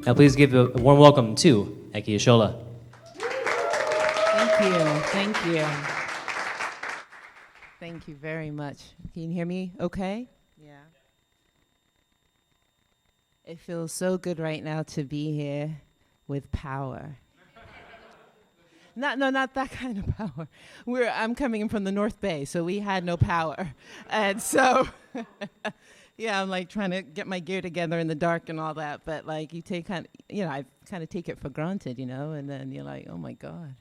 Now please give a warm welcome to Eki Shola. Thank you, thank you. Thank you very much. Can you hear me okay? Yeah. It feels so good right now to be here with power. Not that kind of power. I'm coming in from the North Bay, so we had no power. And so, yeah, I'm like trying to get my gear together in the dark and all that. But like I kind of take it for granted, and then you're like, oh my God.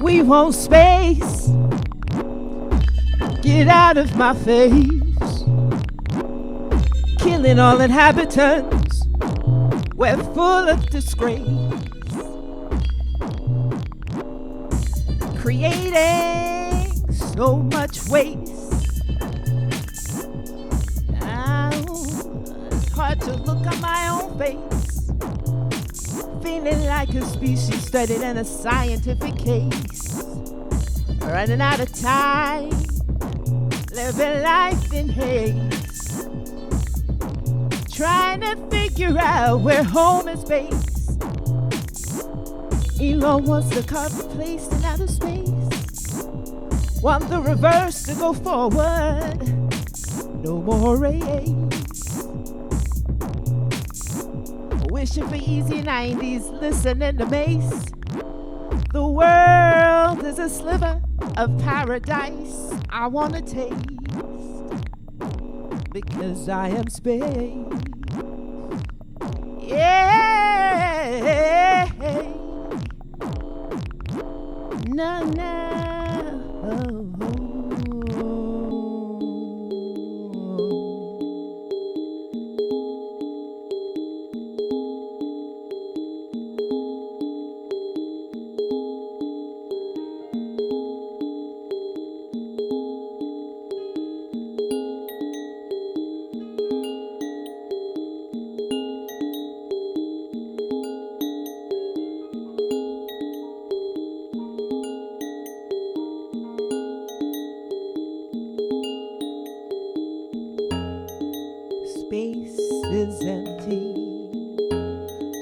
We want space. Get out of my face. Killing all inhabitants. We're full of disgrace. Creating so much waste. It's hard to look on my own face. Feeling like a species studied in a scientific case. Running out of time, living life in haste. Trying to figure out where home is based. Elon wants to carve a place in outer space. Want the reverse to go forward. No more race. Wishing for easy 90s, listening to Mace. The world is a sliver of paradise I want to taste. Because I am space. Yeah. No. Space is empty,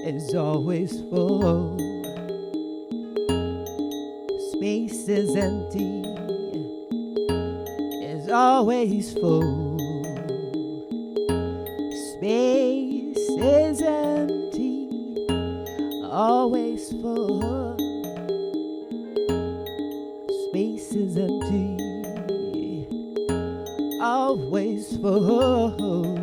is always full. Space is empty, is always full. Space is empty, always full. Space is empty, always full.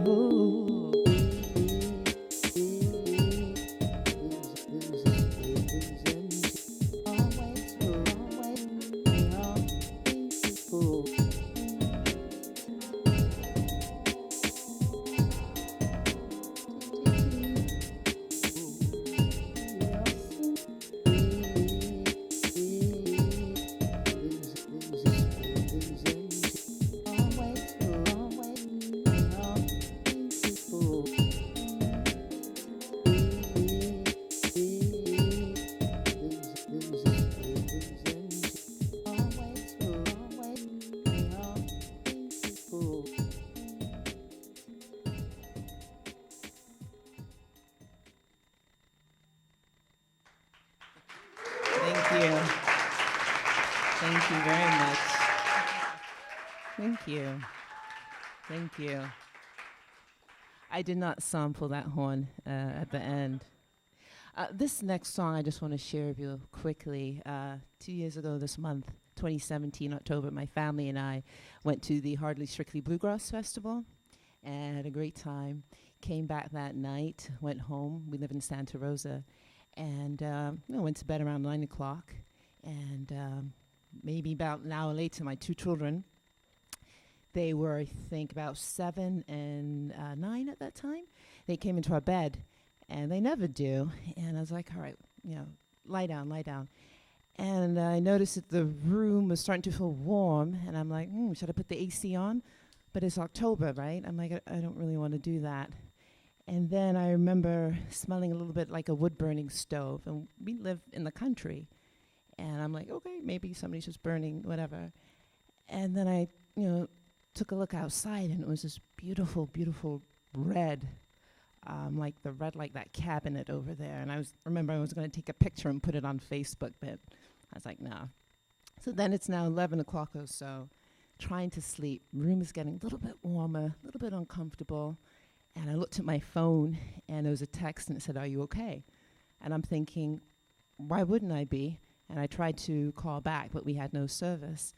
Thank you very much. Thank you. I did not sample that horn at the end. This next song I just want to share with you quickly. 2 years ago this month, 2017, October, my family and I went to the Hardly Strictly Bluegrass Festival and had a great time. Came back that night, went home. We live in Santa Rosa. And went to bed around 9 o'clock. And maybe about an hour later, my two children, they were, I think, about 7 and 9 at that time. They came into our bed, and they never do. And I was like, all right, lie down, lie down. And I noticed that the room was starting to feel warm, and I'm like, should I put the AC on? But it's October, right? I'm like, I don't really want to do that. And then I remember smelling a little bit like a wood-burning stove, and we live in the country. And I'm like, okay, maybe somebody's just burning, whatever. And then I, took a look outside, and it was this beautiful, beautiful red, like the red, like that cabinet over there. And I was going to take a picture and put it on Facebook, but I was like, no. So then it's now 11 o'clock or so, trying to sleep. Room is getting a little bit warmer, a little bit uncomfortable. And I looked at my phone, and there was a text, and it said, "Are you okay?" And I'm thinking, why wouldn't I be? And I tried to call back, but we had no service.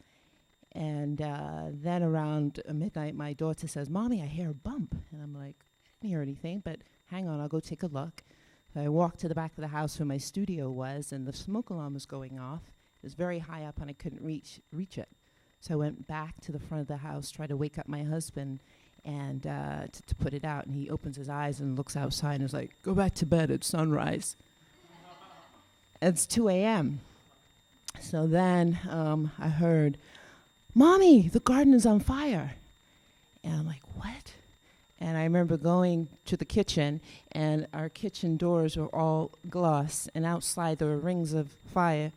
And then around midnight, my daughter says, "Mommy, I hear a bump." And I'm like, "I didn't hear anything, but hang on, I'll go take a look." So I walked to the back of the house where my studio was, and the smoke alarm was going off. It was very high up, and I couldn't reach it. So I went back to the front of the house, tried to wake up my husband, and to put it out. And he opens his eyes and looks outside and is like, "Go back to bed, it's sunrise." It's 2 a.m. So then I heard, "Mommy, the garden is on fire." And I'm like, what? And I remember going to the kitchen, and our kitchen doors were all glass, and outside there were rings of fire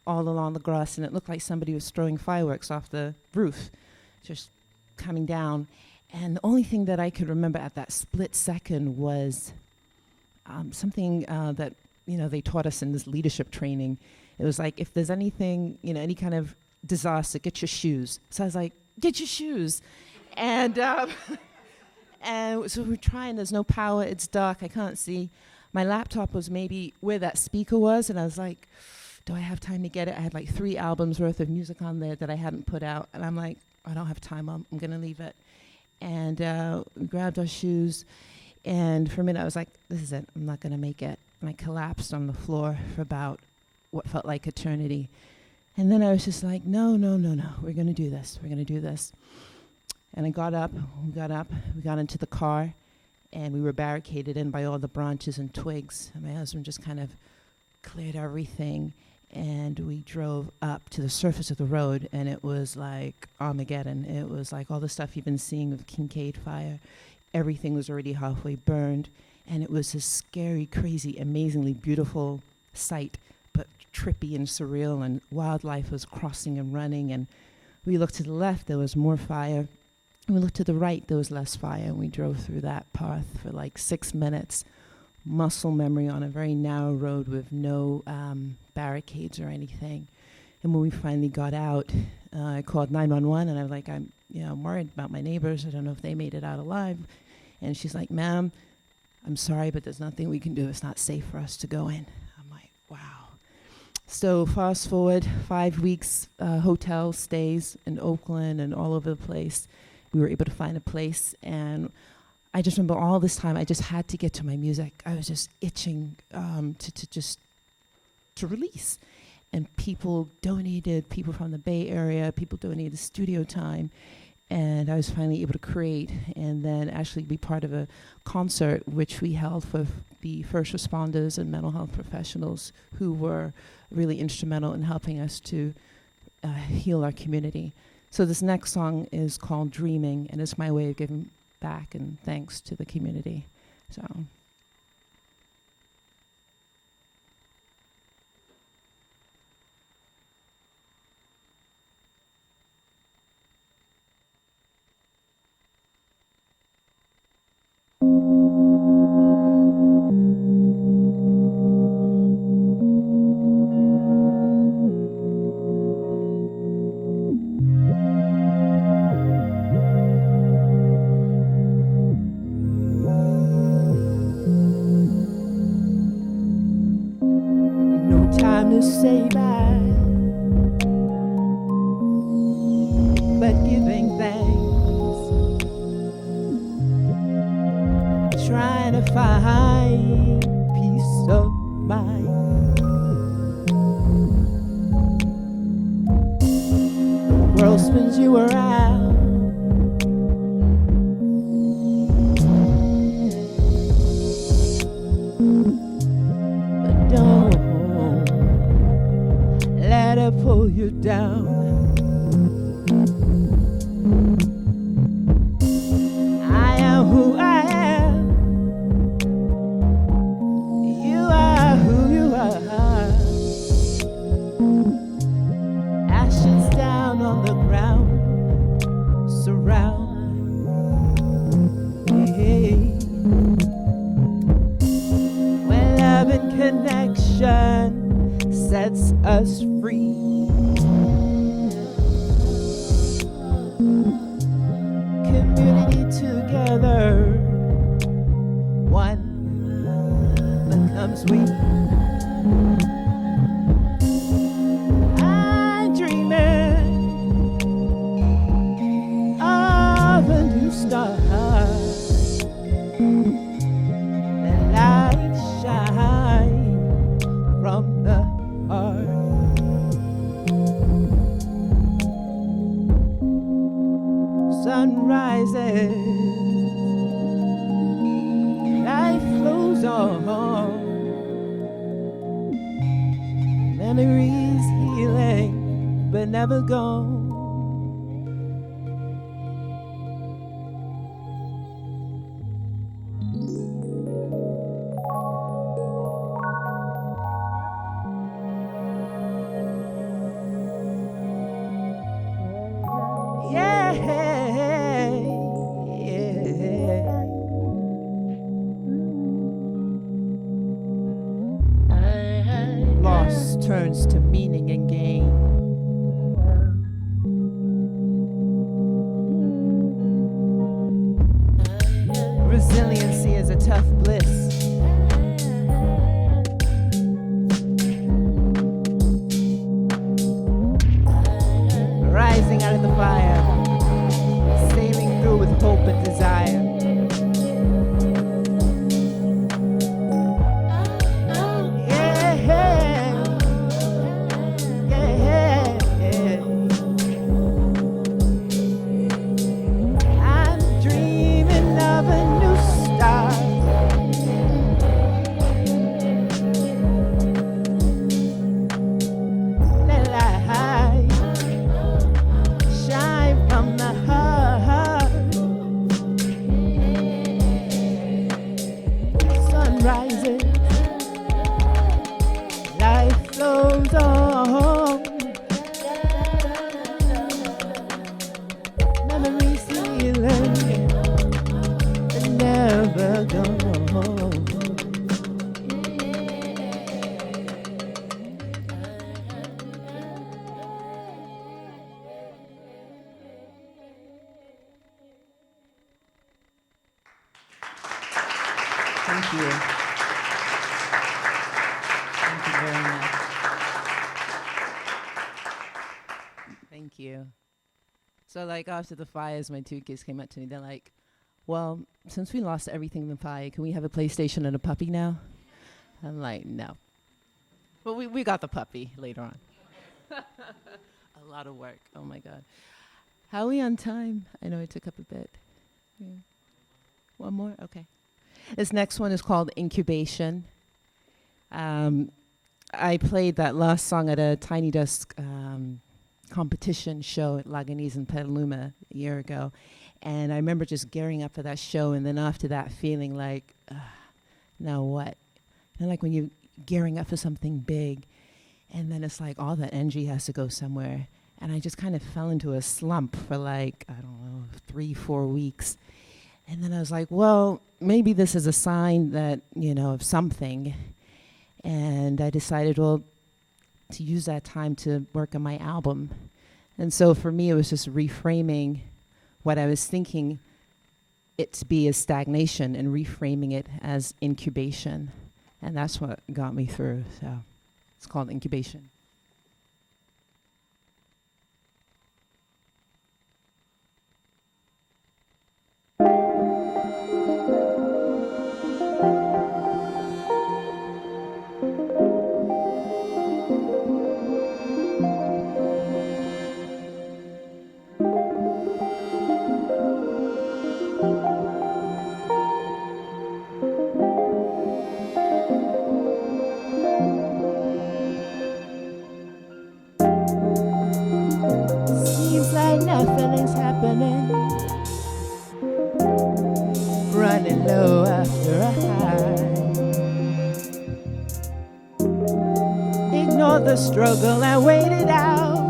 all along the grass, and it looked like somebody was throwing fireworks off the roof, just coming down. And the only thing that I could remember at that split second was something that, they taught us in this leadership training. It was like, if there's anything, any kind of disaster, get your shoes. So I was like, get your shoes. And and so we're trying, there's no power, it's dark, I can't see. My laptop was maybe where that speaker was, and I was like, do I have time to get it? I had like 3 albums worth of music on there that I hadn't put out. And I'm like, I don't have time, I'm going to leave it. And we grabbed our shoes, and for a minute I was like, this is it, I'm not going to make it. And I collapsed on the floor for about what felt like eternity. And then I was just like, no, we're going to do this, And I got up, we got into the car, and we were barricaded in by all the branches and twigs. And my husband just kind of cleared everything, and we drove up to the surface of the road, and it was like Armageddon. It was like all the stuff you've been seeing of Piqued fire. Everything was already halfway burned, and it was this scary, crazy, amazingly beautiful sight, but trippy and surreal, and wildlife was crossing and running. And we looked to the left, there was more fire. We looked to the right, there was less fire, and we drove through that path for like 6 minutes. Muscle memory on a very narrow road with no barricades or anything. And when we finally got out, I called 911, and I was like, I'm worried about my neighbors. I don't know if they made it out alive. And she's like, "Ma'am, I'm sorry, but there's nothing we can do. It's not safe for us to go in." I'm like, wow. So fast forward 5 weeks, hotel stays in Oakland and all over the place. We were able to find a place, and I just remember all this time I just had to get to my music. I was just itching to release. And people donated, people from the Bay Area, people donated studio time. And I was finally able to create and then actually be part of a concert which we held for the first responders and mental health professionals who were really instrumental in helping us to heal our community. So this next song is called Dreaming, and it's my way of giving back and thanks to the community. So. Time to say bye, but giving thanks, trying to find peace of mind. world spins you around. But don't let it pull you down. I am who I am. You are who you are. Ashes down on the ground, surround. Hey. When love and connection sets us free. Community together, one becomes we. I'm dreaming of a new start. The light shine from the heart. Sun rises, life flows on. Memories healing, but never gone. Yeah, yeah. Loss turns to meaning and gain. Resiliency is a tough bliss. Rising out of the fire, sailing through with hope and desire. Yeah, yeah. I'm dreaming of a new start. Let light shine from the heart. Sun rises, life flows on. Memories healing, but never gone. Thank you. Thank you very much. Thank you. So, like, after the fires, my two kids came up to me. They're like, well, since we lost everything in the fire, can we have a PlayStation and a puppy now? I'm like, no. But we got the puppy later on. A lot of work. Oh, my God. How are we on time? I know it took up a bit. Yeah. One more? Okay. This next one is called Incubation. I played that last song at a Tiny Desk competition show at Lagunitas in Petaluma a year ago. And I remember just gearing up for that show, and then after that feeling like, now what? And like when you're gearing up for something big, and then it's like all that energy has to go somewhere. And I just kind of fell into a slump for like, I don't know, 3-4 weeks. And then I was like, well, maybe this is a sign that, of something. And I decided, well, to use that time to work on my album. And so for me, it was just reframing what I was thinking it to be as stagnation and reframing it as incubation. And that's what got me through. So it's called Incubation. nothing's happening. Running low after a high. Ignore the struggle and wait it out.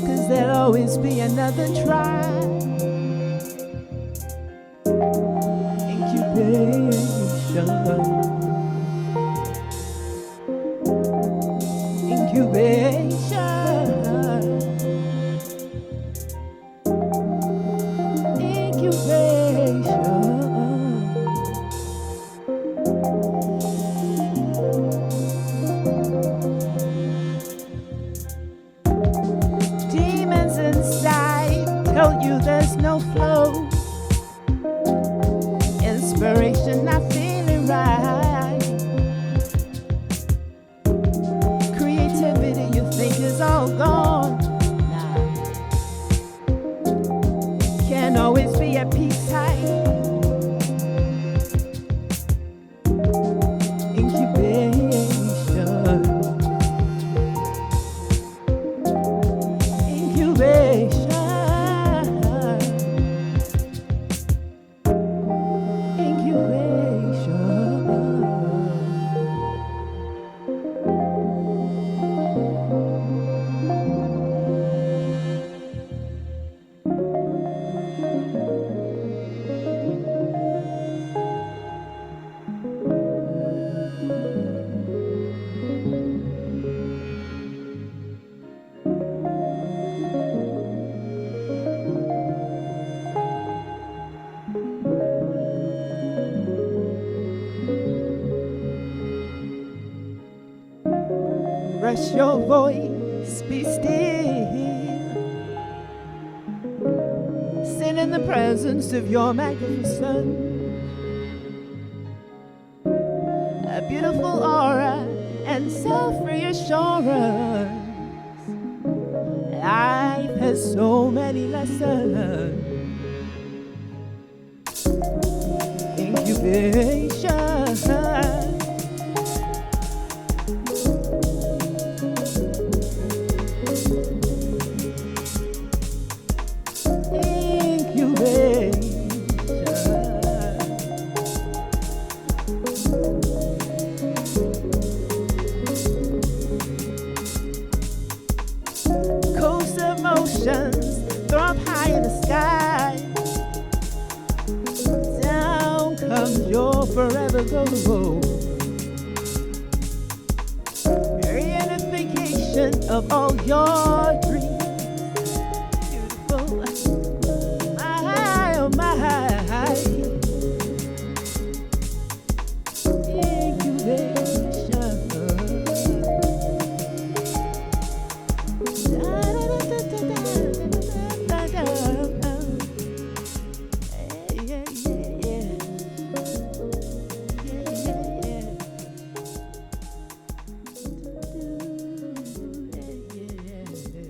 'Cause there'll always be another try. Incubation. Incubation. Demons inside tell you there's no flow. Inspiration not feeling right. Creativity you think is all gone. Nah. Can't always be at peace tight. Rest your voice, be still. Sit in the presence of your magnificent. A beautiful aura and self-reassurance. Life has so many lessons. Incubation. Throw up high in the sky. Down comes your forever glow. Reunification of all your dreams. Beautiful. My, oh my. Yeah.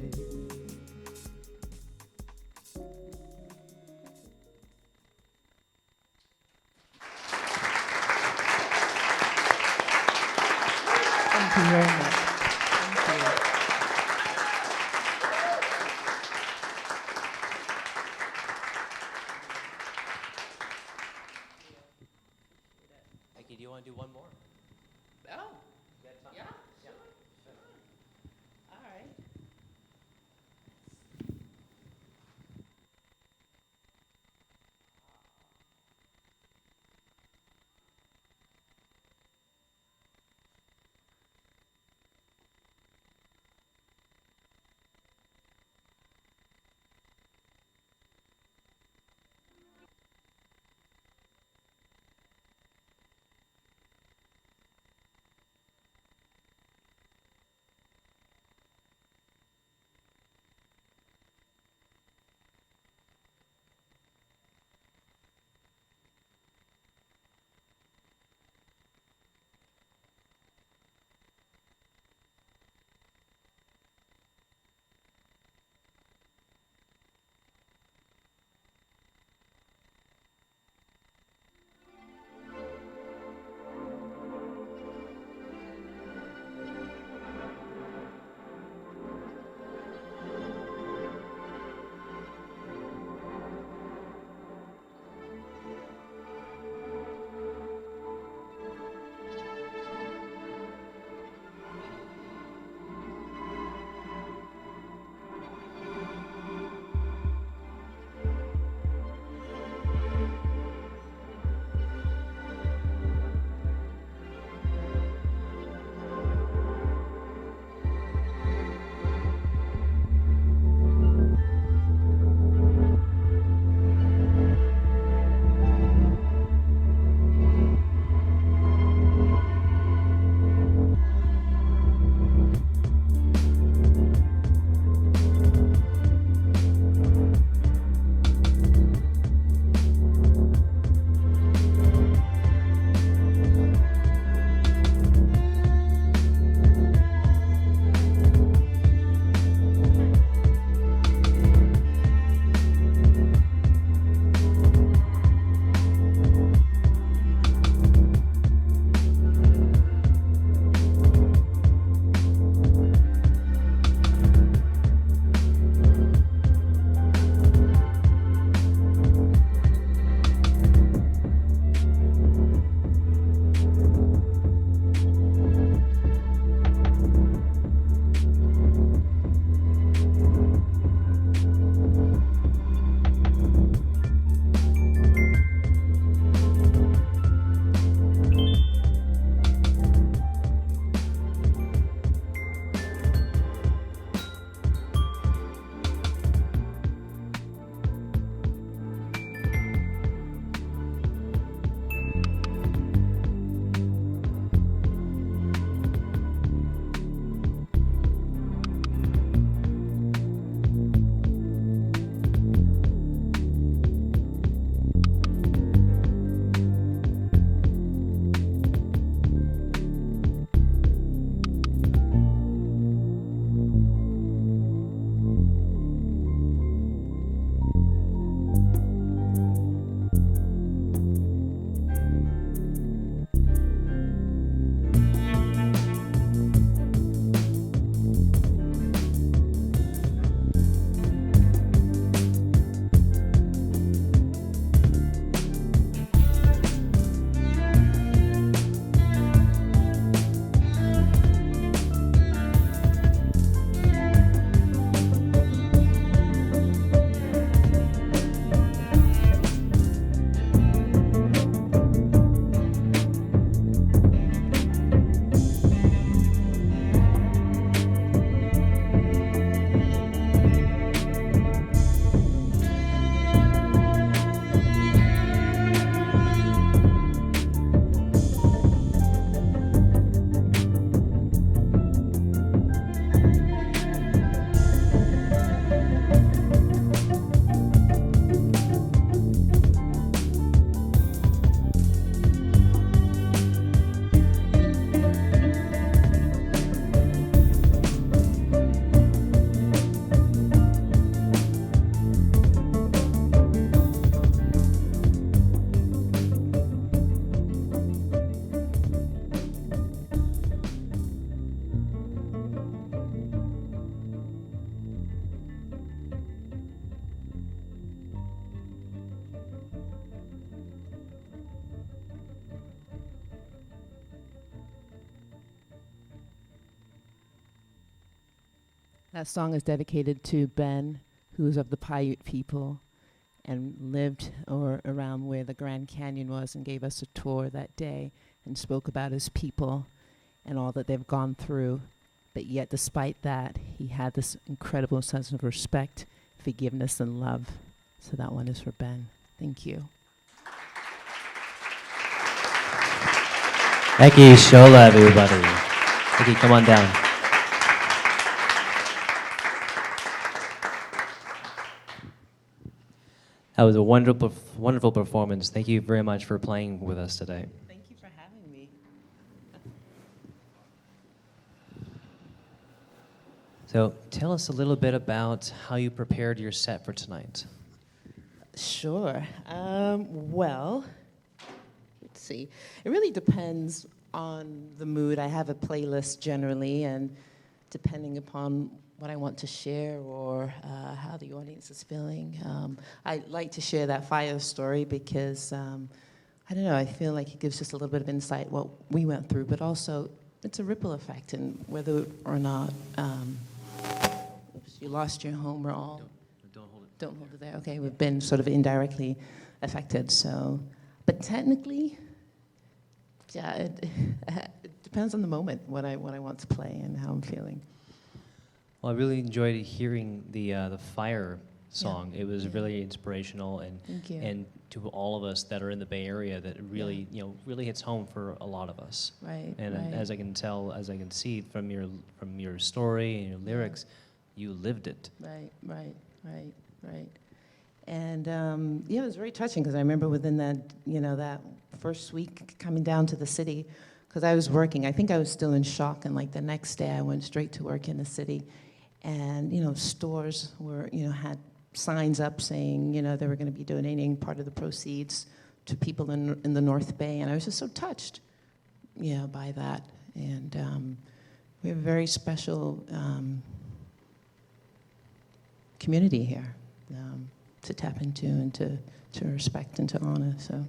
That song is dedicated to Ben, who is of the Piqued people and lived around where the Grand Canyon was and gave us a tour that day and spoke about his people and all that they've gone through. But yet, despite that, he had this incredible sense of respect, forgiveness, and love. So that one is for Ben. Thank you. Eki Shola, everybody. Eki, come on down. That was a wonderful performance. Thank you very much for playing with us today. Thank you for having me. So tell us a little bit about how you prepared your set for tonight. Sure. Well, let's see. It really depends on the mood. I have a playlist generally, and depending upon what I want to share or how the audience is feeling. I like to share that fire story because, I don't know, I feel like it gives just a little bit of insight what we went through, but also it's a ripple effect, and whether or not you lost your home, we're all... Don't hold it there. Okay, we've been sort of indirectly affected, so... But technically, yeah, it depends on the moment, what I want to play and how I'm feeling. Well, I really enjoyed hearing the fire song. Yeah. It was really inspirational, Thank you. and to all of us that are in the Bay Area, that really really hits home for a lot of us. Right. And right. as I can tell, as I can see from your story and your lyrics, you lived it. Right. And it was very touching because I remember within that that first week coming down to the city, because I was working. I think I was still in shock, and like the next day I went straight to work in the city. And, stores were, had signs up saying, they were going to be donating part of the proceeds to people in the North Bay. And I was just so touched, by that. And we have a very special community here to tap into and to respect and to honor. So.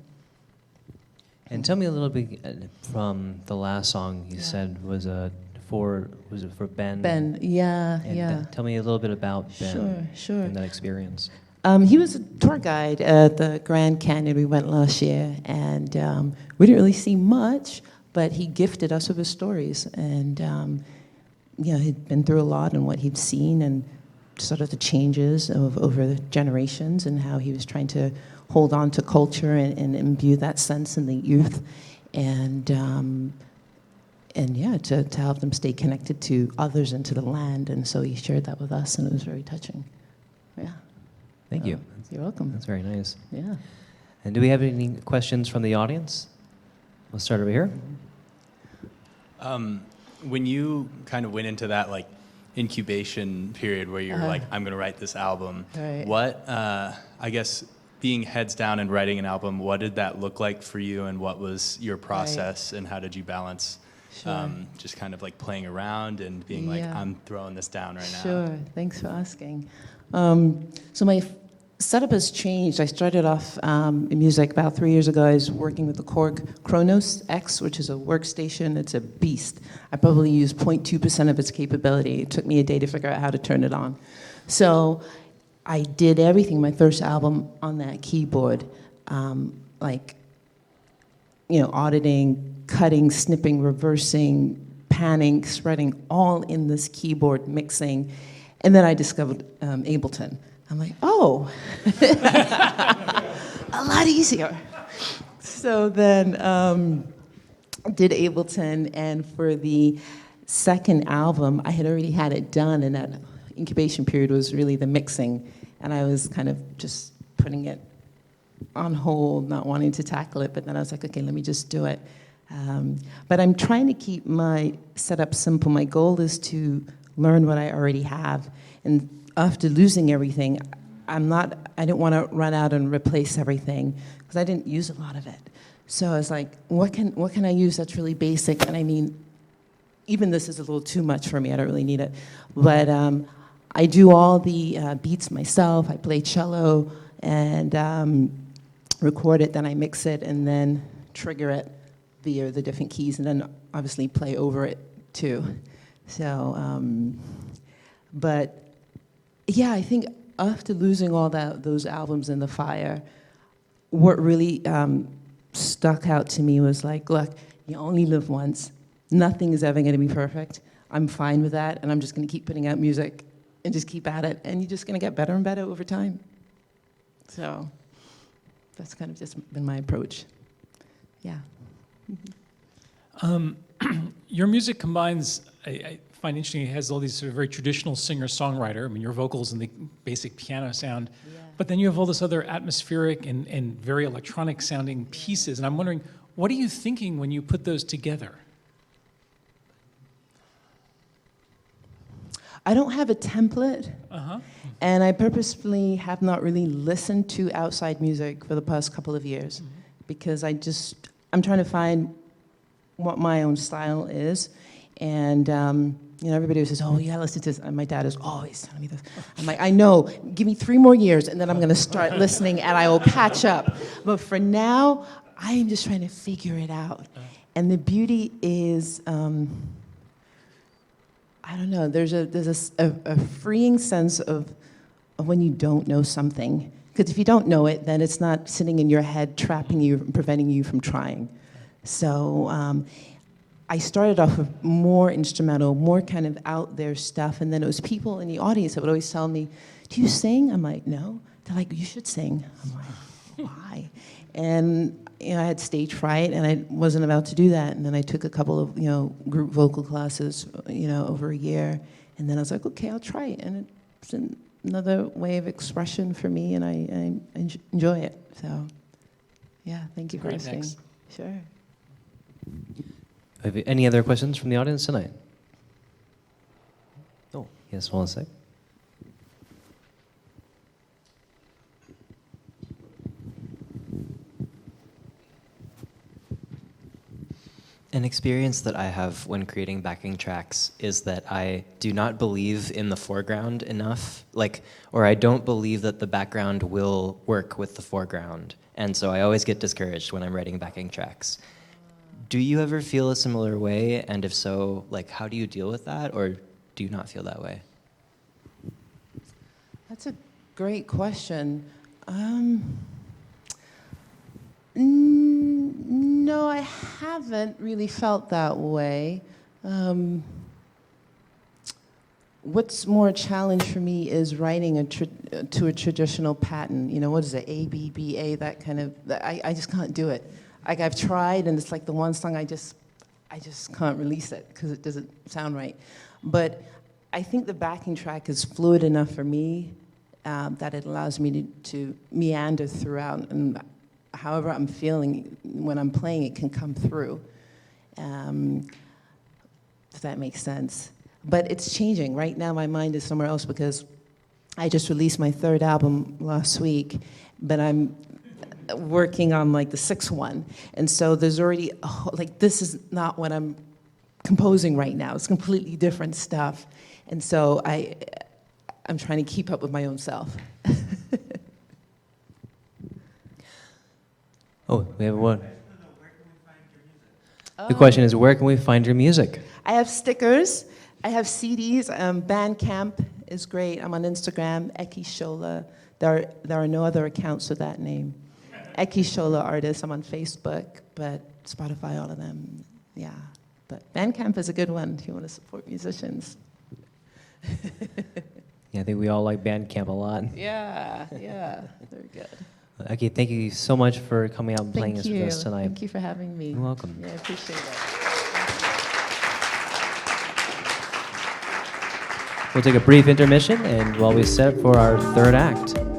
And tell me a little bit from the last song you said was it for Ben? Ben, yeah. Tell me a little bit about Ben. Sure. And that experience. He was a tour guide at the Grand Canyon. We went last year, and we didn't really see much, but he gifted us with his stories. And he'd been through a lot and what he'd seen and sort of the changes over the generations and how he was trying to hold on to culture and imbue that sense in the youth. And to help them stay connected to others and to the land. And so he shared that with us, and it was very touching. Yeah. Thank you. You're welcome. That's very nice. Yeah. And do we have any questions from the audience? We'll start over here. When you kind of went into that incubation period where you're like, I'm going to write this album, Right. what, I guess, being heads down and writing an album, what did that look like for you, and what was your process, and how did you balance just kind of playing around and being I'm throwing this down right now? Sure. Thanks for asking. So my setup has changed. I started off in music about 3 years ago. I was working with the Korg Kronos X, which is a workstation. It's a beast. I probably used 0.2% of its capability. It took me a day to figure out how to turn it on. So I did everything, my first album, on that keyboard, auditing, cutting, snipping, reversing, panning, spreading, all in this keyboard, mixing. And then I discovered Ableton. I'm like, oh, a lot easier. So then did Ableton, and for the second album, I had already had it done, and that incubation period was really the mixing, and I was kind of just putting it on hold, not wanting to tackle it, but then I was like, okay, let me just do it. But I'm trying to keep my setup simple. My goal is to learn what I already have, and after losing everything, I didn't want to run out and replace everything, because I didn't use a lot of it. So I was like, what can I use that's really basic? And I mean, even this is a little too much for me. I don't really need it. But I do all the beats myself. I play cello and record it, then I mix it, and then trigger it via the different keys, and then obviously play over it too. So, But yeah, I think after losing all those albums in the fire, what really stuck out to me was like, look, you only live once. Nothing is ever going to be perfect. I'm fine with that, and I'm just going to keep putting out music and just keep at it, and you're just going to get better and better over time. So that's kind of just been my approach. Yeah. Your music combines, I find interesting, it has all these sort of very traditional singer-songwriter, I mean, your vocals and the basic piano sound, but then you have all this other atmospheric and very electronic-sounding pieces, and I'm wondering, what are you thinking when you put those together? I don't have a template, and I purposefully have not really listened to outside music for the past couple of years, because I'm trying to find what my own style is, and everybody says, oh, yeah, listen to this, and my dad is always telling me this. I'm like, I know, give me 3 more years, and then I'm gonna start listening, and I will catch up. But for now, I am just trying to figure it out. And the beauty is, I don't know, there's a freeing sense of when you don't know something. Because if you don't know it, then it's not sitting in your head, trapping you, preventing you from trying. So I started off with more instrumental, more kind of out there stuff, and then it was people in the audience that would always tell me, do you sing? I'm like, no. They're like, you should sing. I'm like, why? And I had stage fright, and I wasn't about to do that. And then I took a couple of group vocal classes, over a year, and then I was like, okay, I'll try it. And it's another way of expression for me, and I enjoy it. So, yeah, thank you for asking. Next. Sure. Have you any other questions from the audience tonight? Oh, yes, hold on a sec. An experience that I have when creating backing tracks is that I do not believe in the foreground enough, or I don't believe that the background will work with the foreground. And so I always get discouraged when I'm writing backing tracks. Do you ever feel a similar way? And if so, how do you deal with that? Or do you not feel that way? That's a great question. No, I haven't really felt that way. What's more a challenge for me is writing to a traditional pattern. What is it, A, B, B, A, that kind of, I just can't do it. I've tried, and it's like the one song I just can't release it because it doesn't sound right. But I think the backing track is fluid enough for me that it allows me to meander throughout, and however I'm feeling when I'm playing, it can come through, if that makes sense. But it's changing. Right now, my mind is somewhere else because I just released my 3rd album last week, but I'm working on the 6th one. And so there's already, this is not what I'm composing right now. It's completely different stuff. And so I'm trying to keep up with my own self. Oh, we have one. The question is, where can we find your music? I have stickers. I have CDs. Bandcamp is great. I'm on Instagram, Eki Shola. There are no other accounts with that name. Eki Shola artist. I'm on Facebook, but Spotify, all of them. Yeah. But Bandcamp is a good one if you want to support musicians. Yeah, I think we all like Bandcamp a lot. Yeah, they're good. Okay, thank you so much for coming out and playing this with us tonight. Thank you for having me. You're welcome. Yeah, I appreciate it. We'll take a brief intermission, and while we set up for our 3rd act.